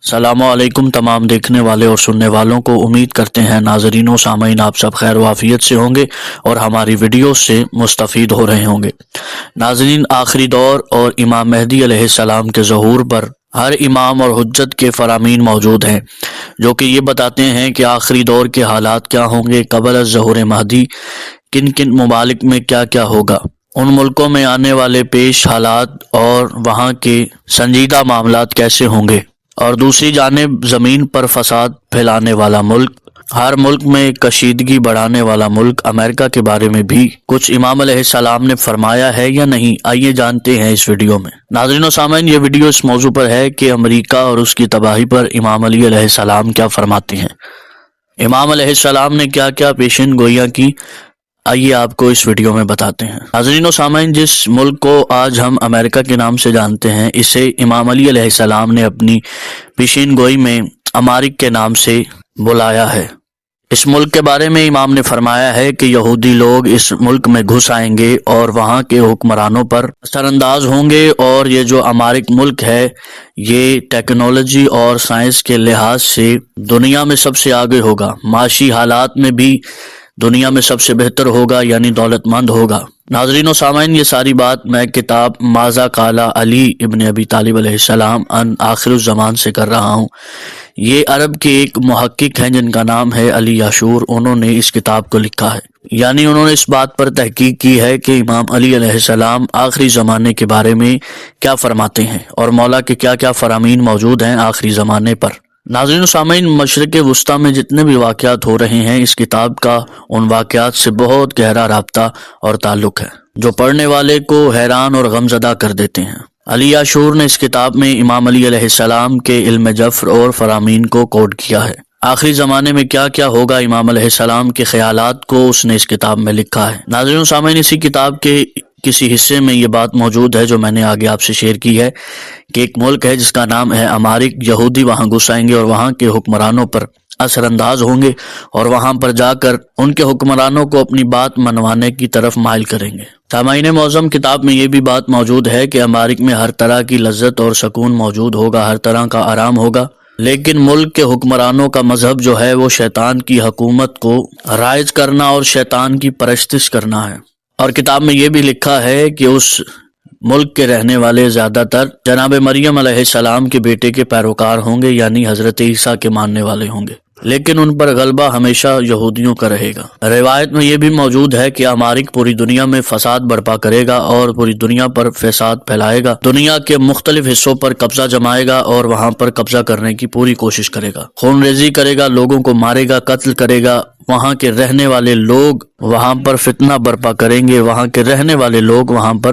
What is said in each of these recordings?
السلام علیکم تمام دیکھنے والے اور سننے والوں کو، امید کرتے ہیں ناظرین و سامعین آپ سب خیر و عافیت سے ہوں گے اور ہماری ویڈیو سے مستفید ہو رہے ہوں گے۔ ناظرین، آخری دور اور امام مہدی علیہ السلام کے ظہور پر ہر امام اور حجت کے فرامین موجود ہیں جو کہ یہ بتاتے ہیں کہ آخری دور کے حالات کیا ہوں گے، قبل از ظہور مہدی کن کن ممالک میں کیا کیا ہوگا، ان ملکوں میں آنے والے پیش حالات اور وہاں کے سنجیدہ معاملات کیسے ہوں گے، اور دوسری جانب زمین پر فساد پھیلانے والا ملک، ہر ملک میں کشیدگی بڑھانے والا ملک امریکہ کے بارے میں بھی کچھ امام علیہ السلام نے فرمایا ہے یا نہیں، آئیے جانتے ہیں اس ویڈیو میں۔ ناظرین و سامعین، یہ ویڈیو اس موضوع پر ہے کہ امریکہ اور اس کی تباہی پر امام علی علیہ السلام کیا فرماتے ہیں، امام علیہ السلام نے کیا کیا پیشن گوئیاں کی، آئیے آپ کو اس ویڈیو میں بتاتے ہیں۔ ناظرین و سامعین، جس ملک کو آج ہم امریکہ کے نام سے جانتے ہیں، اسے امام علی علیہ السلام نے اپنی پیشین گوئی میں امارک کے نام سے بلایا ہے۔ اس ملک کے بارے میں امام نے فرمایا ہے کہ یہودی لوگ اس ملک میں گھس آئیں گے اور وہاں کے حکمرانوں پر اثر انداز ہوں گے، اور یہ جو امارک ملک ہے یہ ٹیکنالوجی اور سائنس کے لحاظ سے دنیا میں سب سے آگے ہوگا، معاشی حالات میں بھی دنیا میں سب سے بہتر ہوگا، یعنی دولت مند ہوگا۔ ناظرین و سامعین، یہ ساری بات میں کتاب ماذا قال علی ابن ابی طالب علیہ السلام عن آخر الزمان سے کر رہا ہوں۔ یہ عرب کے ایک محقق ہیں جن کا نام ہے علی عاشور، انہوں نے اس کتاب کو لکھا ہے، یعنی انہوں نے اس بات پر تحقیق کی ہے کہ امام علی علیہ السلام آخری زمانے کے بارے میں کیا فرماتے ہیں اور مولا کے کیا کیا فرامین موجود ہیں آخری زمانے پر۔ ناظرین و سامعین، مشرق وسطیٰ میں جتنے بھی واقعات ہو رہے ہیں، اس کتاب کا ان واقعات سے بہت گہرا رابطہ اور تعلق ہے جو پڑھنے والے کو حیران اور غمزدہ کر دیتے ہیں۔ علی عاشور نے اس کتاب میں امام علی علیہ السلام کے علم جفر اور فرامین کو کوٹ کیا ہے۔ آخری زمانے میں کیا کیا ہوگا، امام علیہ السلام کے خیالات کو اس نے اس کتاب میں لکھا ہے۔ ناظرین و سامعین، اسی کتاب کے کسی حصے میں یہ بات موجود ہے جو میں نے آگے آپ سے شیئر کی ہے کہ ایک ملک ہے جس کا نام ہے امارک، یہودی وہاں گھس آئیں گے اور وہاں کے حکمرانوں پر اثر انداز ہوں گے اور وہاں پر جا کر ان کے حکمرانوں کو اپنی بات منوانے کی طرف مائل کریں گے۔ سامعین معظم، کتاب میں یہ بھی بات موجود ہے کہ امارک میں ہر طرح کی لذت اور سکون موجود ہوگا، ہر طرح کا آرام ہوگا، لیکن ملک کے حکمرانوں کا مذہب جو ہے وہ شیطان کی حکومت کو رائج کرنا اور شیطان کی پرستش کرنا ہے۔ اور کتاب میں یہ بھی لکھا ہے کہ اس ملک کے رہنے والے زیادہ تر جناب مریم علیہ السلام کے بیٹے کے پیروکار ہوں گے، یعنی حضرت عیسیٰ کے ماننے والے ہوں گے، لیکن ان پر غلبہ ہمیشہ یہودیوں کا رہے گا۔ روایت میں یہ بھی موجود ہے کہ امارک پوری دنیا میں فساد برپا کرے گا اور پوری دنیا پر فساد پھیلائے گا، دنیا کے مختلف حصوں پر قبضہ جمائے گا اور وہاں پر قبضہ کرنے کی پوری کوشش کرے گا، خون ریزی کرے گا، لوگوں کو مارے گا، قتل کرے گا، وہاں کے رہنے والے لوگ وہاں پر فتنہ برپا کریں گے، وہاں کے رہنے والے لوگ وہاں پر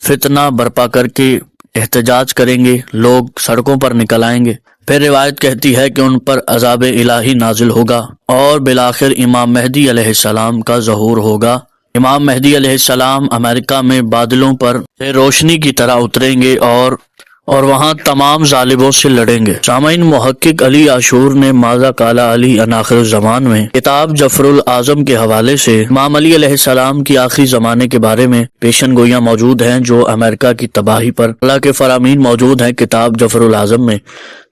فتنہ برپا کر کے احتجاج کریں گے، لوگ سڑکوں پر نکل آئیں گے۔ پھر روایت کہتی ہے کہ ان پر عذاب الہی نازل ہوگا اور بالآخر امام مہدی علیہ السلام کا ظہور ہوگا۔ امام مہدی علیہ السلام امریکہ میں بادلوں پر روشنی کی طرح اتریں گے اور وہاں تمام ظالموں سے لڑیں گے۔ سامعین، محقق علی عاشور نے ماذا قال علی عن آخر الزمان میں کتاب جفر العظم کے حوالے سے امام علی علیہ السلام کی آخری زمانے کے بارے میں پیشن گوئیاں موجود ہیں جو امریکہ کی تباہی پر اللہ کے فرامین موجود ہیں۔ کتاب جفر العظم میں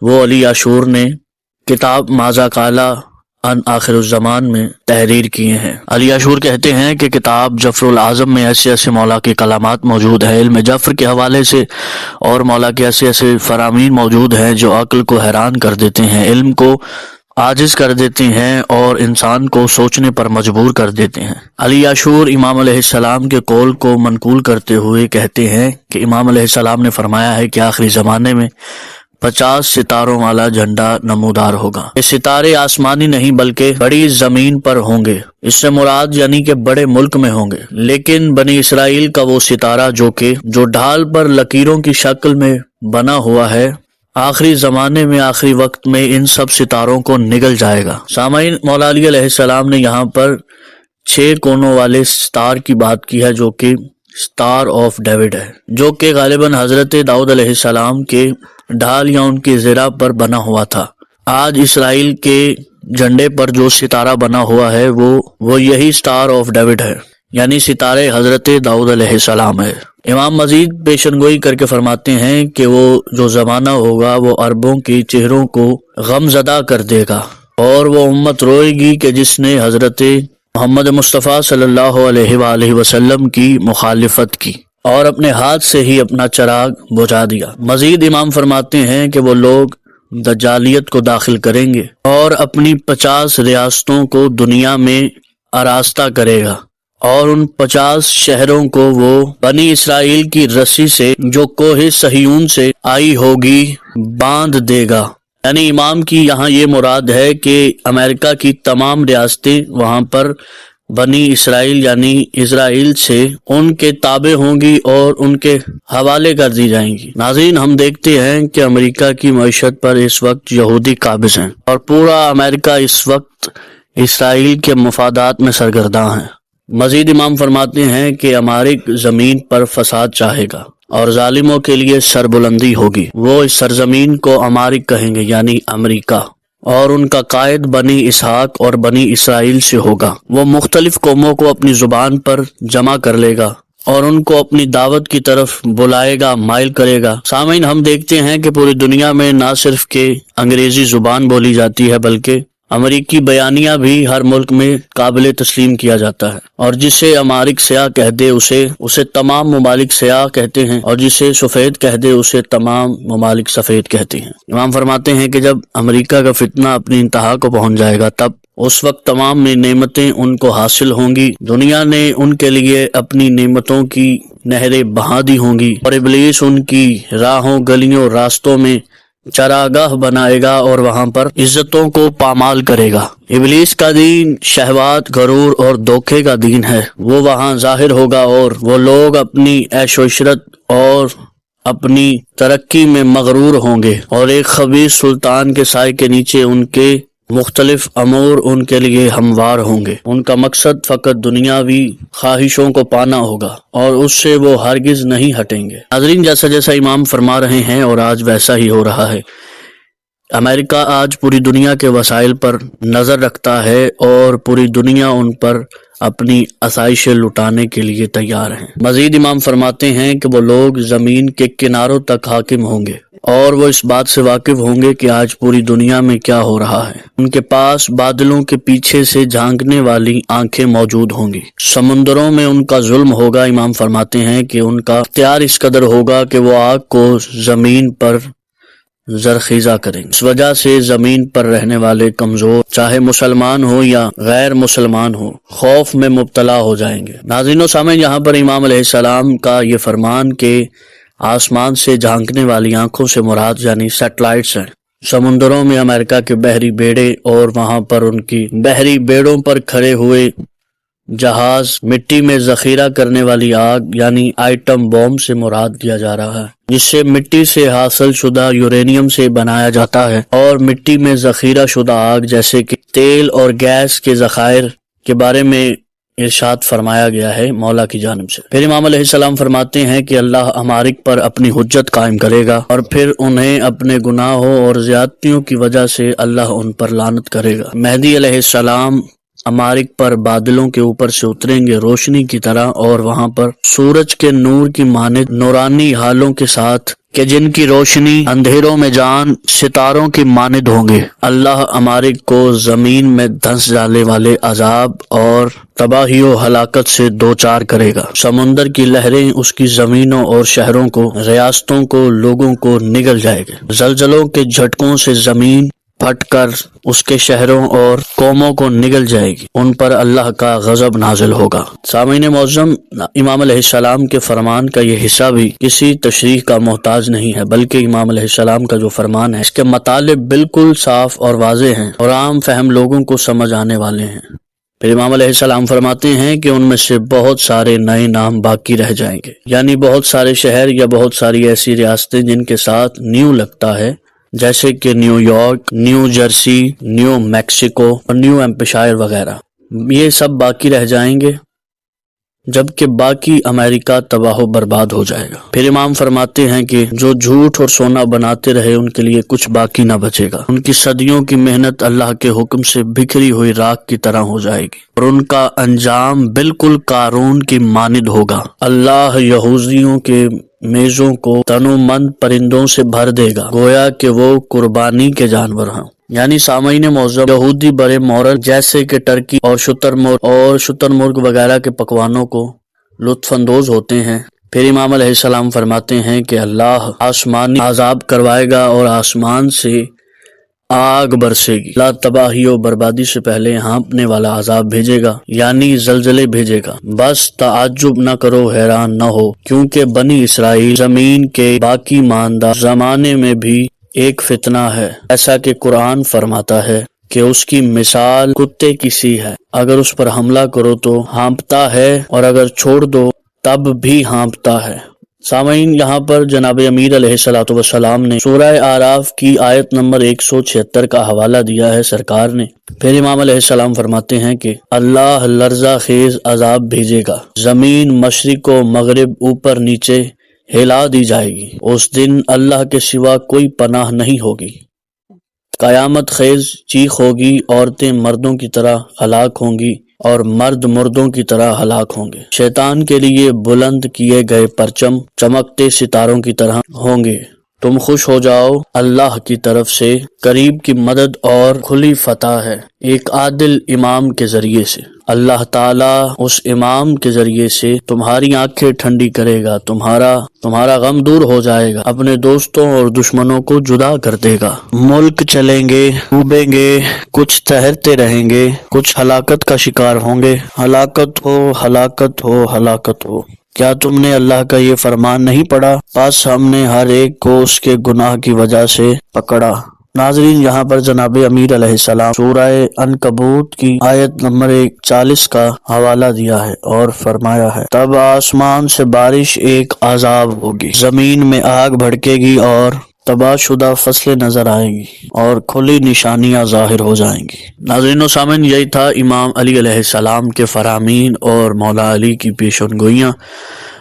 وہ علی عاشور نے کتاب ماذا قال عن آخر الزمان میں تحریر کیے ہیں۔ علی عاشور کہتے ہیں کہ کتاب جفر العظم میں ایسے ایسے مولا کے کلامات موجود ہیں علم جفر کے حوالے سے، اور مولا کے ایسے ایسے فرامین موجود ہیں جو عقل کو حیران کر دیتے ہیں، علم کو عاجز کر دیتے ہیں اور انسان کو سوچنے پر مجبور کر دیتے ہیں۔ علی عاشور امام علیہ السلام کے قول کو منقول کرتے ہوئے کہتے ہیں کہ امام علیہ السلام نے فرمایا ہے کہ آخری زمانے میں 50 ستاروں والا جھنڈا نمودار ہوگا۔ یہ ستارے آسمانی نہیں بلکہ بڑی زمین پر ہوں گے، اس سے مراد یعنی کہ بڑے ملک میں ہوں گے، لیکن بنی اسرائیل کا وہ ستارہ جو ڈھال پر لکیروں کی شکل میں بنا ہوا ہے، آخری زمانے میں آخری وقت میں ان سب ستاروں کو نگل جائے گا۔ سامعین، مولا علی علیہ السلام نے یہاں پر 6 کونوں والے ستار کی بات کی ہے جو کہ سٹار آف ڈیوڈ ہے، جو کہ غالباً حضرت داؤد علیہ السلام کے ڈھال یا ان کی زرہ پر بنا ہوا تھا۔ آج اسرائیل کے جھنڈے پر جو ستارہ بنا ہوا ہے وہ یہی سٹار آف ڈیوڈ ہے۔ یعنی ستارے حضرت داؤد علیہ السلام ہے۔ امام مزید پیشن گوئی کر کے فرماتے ہیں کہ وہ جو زمانہ ہوگا وہ عربوں کی چہروں کو غم زدہ کر دے گا، اور وہ امت روئے گی کہ جس نے حضرت محمد مصطفیٰ صلی اللہ علیہ وآلہ وسلم کی مخالفت کی اور اپنے ہاتھ سے ہی اپنا چراغ بجھا دیا۔ مزید امام فرماتے ہیں کہ وہ لوگ دجالیت کو داخل کریں گے اور اپنی 50 ریاستوں کو دنیا میں آراستہ کرے گا، اور ان 50 شہروں کو وہ بنی اسرائیل کی رسی سے جو کوہ صہیون سے آئی ہوگی باندھ دے گا۔ یعنی امام کی یہاں یہ مراد ہے کہ امریکہ کی تمام ریاستیں وہاں پر بنی اسرائیل یعنی اسرائیل سے ان کے تابع ہوں گی اور ان کے حوالے کر دی جائیں گی۔ ناظرین، ہم دیکھتے ہیں کہ امریکہ کی معیشت پر اس وقت یہودی قابض ہیں، اور پورا امریکہ اس وقت اسرائیل کے مفادات میں سرگرداں ہے۔ مزید امام فرماتے ہیں کہ امارک زمین پر فساد چاہے گا اور ظالموں کے لیے سربلندی ہوگی۔ وہ اس سرزمین کو امارک کہیں گے یعنی امریکہ، اور ان کا قائد بنی اسحاق اور بنی اسرائیل سے ہوگا۔ وہ مختلف قوموں کو اپنی زبان پر جمع کر لے گا اور ان کو اپنی دعوت کی طرف بلائے گا، مائل کرے گا۔ سامعین، ہم دیکھتے ہیں کہ پوری دنیا میں نہ صرف کہ انگریزی زبان بولی جاتی ہے بلکہ امریکی بیانیہ بھی ہر ملک میں قابل تسلیم کیا جاتا ہے، اور جسے امارک سیاہ کہہ دے اسے تمام ممالک سیاہ کہتے ہیں، اور جسے سفید کہہ دے اسے تمام ممالک سفید کہتے ہیں۔ امام فرماتے ہیں کہ جب امریکہ کا فتنہ اپنی انتہا کو پہنچ جائے گا تب اس وقت تمام نعمتیں ان کو حاصل ہوں گی۔ دنیا نے ان کے لیے اپنی نعمتوں کی نہریں بہا دی ہوں گی، اور ابلیس ان کی راہوں گلیوں راستوں میں چراگاہ بنائے گا اور وہاں پر عزتوں کو پامال کرے گا۔ ابلیس کا دین شہوات، غرور اور دھوکے کا دین ہے، وہ وہاں ظاہر ہوگا، اور وہ لوگ اپنی عیش و عشرت اور اپنی ترقی میں مغرور ہوں گے، اور ایک خبیث سلطان کے سائے کے نیچے ان کے مختلف امور ان کے لیے ہموار ہوں گے۔ ان کا مقصد فقط دنیاوی خواہشوں کو پانا ہوگا، اور اس سے وہ ہرگز نہیں ہٹیں گے۔ ناظرین، جیسا جیسا امام فرما رہے ہیں اور آج ویسا ہی ہو رہا ہے۔ امریکہ آج پوری دنیا کے وسائل پر نظر رکھتا ہے، اور پوری دنیا ان پر اپنی آسائشیں لٹانے کے لیے تیار ہیں۔ مزید امام فرماتے ہیں کہ وہ لوگ زمین کے کناروں تک حاکم ہوں گے، اور وہ اس بات سے واقف ہوں گے کہ آج پوری دنیا میں کیا ہو رہا ہے۔ ان کے پاس بادلوں کے پیچھے سے جھانکنے والی آنکھیں موجود ہوں گی۔ سمندروں میں ان کا ظلم ہوگا۔ امام فرماتے ہیں کہ ان کا اختیار اس قدر ہوگا کہ وہ آگ کو زمین پر زرخیزہ کریں۔ اس وجہ سے زمین پر رہنے والے کمزور، چاہے مسلمان ہو یا غیر مسلمان ہو، خوف میں مبتلا ہو جائیں گے۔ ناظرین و سامعین، یہاں پر امام علیہ السلام کا یہ فرمان کہ آسمان سے جھانکنے والی آنکھوں سے مراد یعنی سیٹلائٹس ہیں۔ سمندروں میں امریکہ کے بحری بیڑے اور وہاں پر ان کی بحری بیڑوں پر کھڑے ہوئے جہاز، مٹی میں ذخیرہ کرنے والی آگ یعنی آئٹم بوم سے مراد دیا جا رہا ہے، جس سے مٹی سے حاصل شدہ یورینیم سے بنایا جاتا ہے، اور مٹی میں ذخیرہ شدہ آگ جیسے کہ تیل اور گیس کے ذخائر کے بارے میں ارشاد فرمایا گیا ہے مولا کی جانب سے۔ پھر امام علیہ السلام فرماتے ہیں کہ اللہ امارک پر اپنی حجت قائم کرے گا، اور پھر انہیں اپنے گناہوں اور زیادتیوں کی وجہ سے اللہ ان پر لعنت کرے گا۔ مہدی علیہ السلام امارک پر بادلوں کے اوپر سے اتریں گے روشنی کی طرح، اور وہاں پر سورج کے نور کی مانند نورانی ہالوں کے ساتھ کہ جن کی روشنی اندھیروں میں جان ستاروں کی مانند ہوں گے۔ اللہ امارک کو زمین میں دھنس ڈالنے والے عذاب اور تباہی و ہلاکت سے دوچار کرے گا۔ سمندر کی لہریں اس کی زمینوں اور شہروں کو، ریاستوں کو، لوگوں کو نگل جائے گے۔ زلزلوں کے جھٹکوں سے زمین پھٹ کر اس کے شہروں اور قوموں کو نگل جائے گی، ان پر اللہ کا غضب نازل ہوگا۔ سامعین معظم، امام علیہ السلام کے فرمان کا یہ حصہ بھی کسی تشریح کا محتاج نہیں ہے، بلکہ امام علیہ السلام کا جو فرمان ہے اس کے مطالب بالکل صاف اور واضح ہیں اور عام فہم لوگوں کو سمجھ آنے والے ہیں۔ پھر امام علیہ السلام فرماتے ہیں کہ ان میں سے بہت سارے نئے نام باقی رہ جائیں گے، یعنی بہت سارے شہر یا بہت ساری ایسی ریاستیں جن کے ساتھ نیو لگتا ہے، جیسے کہ new York, new Jersey, new Mexico اور نیو ایمپشائر وغیرہ، یہ سب باقی رہ جائیں گے۔ جبکہ باقی امریکہ تباہ و برباد ہو جائے گا۔ پھر امام فرماتے ہیں کہ جو جھوٹ اور سونا بناتے رہے ان کے لیے کچھ باقی نہ بچے گا، ان کی صدیوں کی محنت اللہ کے حکم سے بکھری ہوئی راکھ کی طرح ہو جائے گی اور ان کا انجام بالکل قارون کی مانند ہوگا۔ اللہ یہودیوں کے میزوں کو تنو مند پرندوں سے بھر دے گا، گویا کہ وہ قربانی کے جانور ہیں۔ یعنی سامعین معظم، یہودی برے مورل جیسے کہ ٹرکی اور شتر مرغ وغیرہ کے پکوانوں کو لطف اندوز ہوتے ہیں۔ پھر امام علیہ السلام فرماتے ہیں کہ اللہ آسمانی عذاب کروائے گا اور آسمان سے آگ برسے گی۔ اللہ تباہی و بربادی سے پہلے ہانپنے والا عذاب بھیجے گا، یعنی زلزلے بھیجے گا۔ بس تعجب نہ کرو، حیران نہ ہو، کیونکہ بنی اسرائیل زمین کے باقی ماندہ زمانے میں بھی ایک فتنہ ہے، ایسا کہ قرآن فرماتا ہے کہ اس کی مثال کتے کی سی ہے، اگر اس پر حملہ کرو تو ہانپتا ہے اور اگر چھوڑ دو تب بھی ہانپتا ہے۔ سامعین، یہاں پر جناب امیر علیہ السلام نے سورہ اعراف کی آیت نمبر 176 کا حوالہ دیا ہے سرکار نے۔ پھر امام علیہ السلام فرماتے ہیں کہ اللہ لرزہ خیز عذاب بھیجے گا، زمین مشرق و مغرب اوپر نیچے ہلا دی جائے گی، اس دن اللہ کے سوا کوئی پناہ نہیں ہوگی، قیامت خیز چیخ ہوگی، عورتیں مردوں کی طرح ہلاک ہوں گی اور مرد مردوں کی طرح ہلاک ہوں گے، شیطان کے لیے بلند کیے گئے پرچم چمکتے ستاروں کی طرح ہوں گے، تم خوش ہو جاؤ، اللہ کی طرف سے قریب کی مدد اور کھلی فتح ہے ایک عادل امام کے ذریعے سے۔ اللہ تعالیٰ اس امام کے ذریعے سے تمہاری آنکھیں ٹھنڈی کرے گا، تمہارا غم دور ہو جائے گا، اپنے دوستوں اور دشمنوں کو جدا کر دے گا، ملک چلیں گے، ڈوبیں گے، کچھ تیرتے رہیں گے، کچھ ہلاکت کا شکار ہوں گے، ہلاکت ہو، ہلاکت ہو، ہلاکت ہو۔ کیا تم نے اللہ کا یہ فرمان نہیں پڑھا؟ بس ہم نے ہر ایک کو اس کے گناہ کی وجہ سے پکڑا۔ ناظرین، یہاں پر جناب امیر علیہ السلام سورہ عنکبوت کی آیت نمبر 40 کا حوالہ دیا ہے اور فرمایا ہے، تب آسمان سے بارش ایک عذاب ہوگی، زمین میں آگ بھڑکے گی اور تباہ شدہ فصلیں نظر آئیں گی اور کھلی نشانیاں ظاہر ہو جائیں گی۔ ناظرین و سامعین، یہی تھا امام علی علیہ السلام کے فرامین اور مولا علی کی پیشن گوئیاں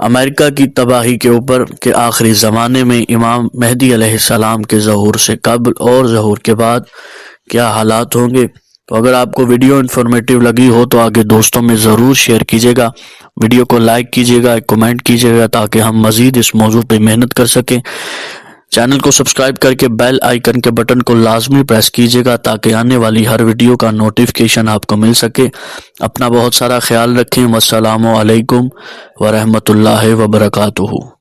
امریکہ کی تباہی کے اوپر کہ آخری زمانے میں امام مہدی علیہ السلام کے ظہور سے قبل اور ظہور کے بعد کیا حالات ہوں گے۔ تو اگر آپ کو ویڈیو انفارمیٹیو لگی ہو تو آگے دوستوں میں ضرور شیئر کیجیے گا، ویڈیو کو لائک کیجیے گا، کمنٹ کیجیے گا تاکہ ہم مزید اس موضوع پہ محنت کر سکیں۔ چینل کو سبسکرائب کر کے بیل آئیکن کے بٹن کو لازمی پریس کیجیے گا تاکہ آنے والی ہر ویڈیو کا نوٹیفیکیشن آپ کو مل سکے۔ اپنا بہت سارا خیال رکھیں۔ والسلام علیکم ورحمۃ اللہ وبرکاتہ۔